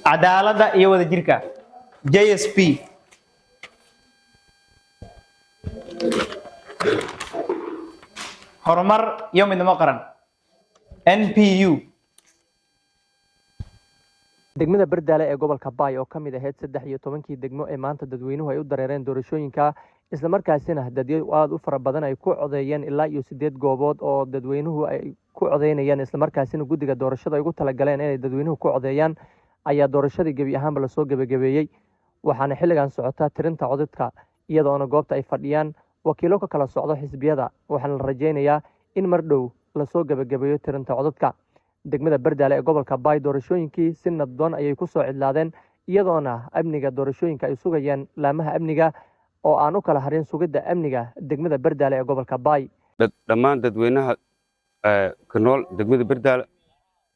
cadaaladda iyo wadajirka JSP horumar iyo midnimo qaran NPU degmada Bardaale ee gobolka Baay oo kamid ahayd 13 degmo ee maanta dadweynuhu ay u dareereen doorashooyinka isla markaasina dadyo aad u fara badan ay ku codeeyeen ilaa iyo 8 goobood oo dadweynuhu ay ku codeynayaan isla markaasina guddiga doorashada ay ugu talagaleen inay dadweynuhu ku codeeyaan ayaa doorashadii gabi ahaanba la soo gabagabeeyay waxaana xilligan socota tirinta codadka iyadoona goobta ay fadhiyaan wakiilo ka kala socdo xisbiyada waxaana la rajaynayaa in mar dhow la soo gabagabeeyo tirinta codadka degmada Bardaale ee gobolka Baay doorashooyinkii si nabdoon ayay ku soo cidlaadeen iyadoona amniga doorashooyinka ay sugayaan laamaha amniga oo aan u kala harin sugidda amniga degmada Bardaale ee gobolka Baay dhammaan dadweynaha ka nool degmada Bardaale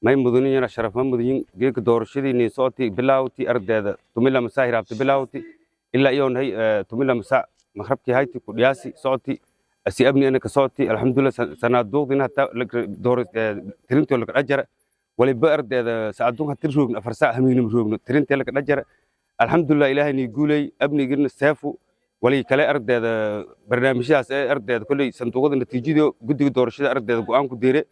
may mudanina sharaf ma mudan geedka doorashadiina sooti bilaawti ardayda tumila masaahir abti bilaawti illa iyoonay tumila masa maghribkii hayti ku dhiyaasi sooti asi abni ana ka sooti alxamdulillah sanaaduqdina hatta tirinto la ajara wali ba ardayda saadun hatir roogna afar saac hamiinum roogno tirinta la ajara alxamdulillah ilaahay ni guulay abnigina saafu wali kale ardayda barnaamijyadas ee ardayda kulay sanduuqada natiijada guddiga doorashada ardayda go'aan ku deere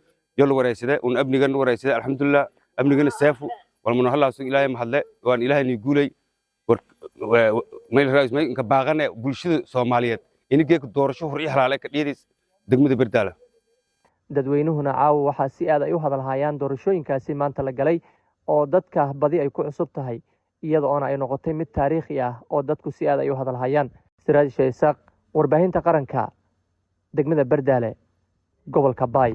يلا ورئيسه ونأبني ورئيسه الحمد لله أبني جن سافو والمنه الله سوق إلهي محله وأن إلهي نقولي ما الرئيس ما إنك باغنا بولشة صوماليات إنك جيك دور شهر يحرق عليك يديس دقمة بردالة dadweynuhuna caawa waxaa si aad ay u hadalhayaan doorashooyinkaasi maanta la galay oo dadka badi ay ku cusub tahay iyadoo ay noqotay mid taariikhi ah oo dadku si aad ay u hadalhayaan Siraaj Sheesaaq warbaahinta qaranka degmada Bardaale gobolka Baay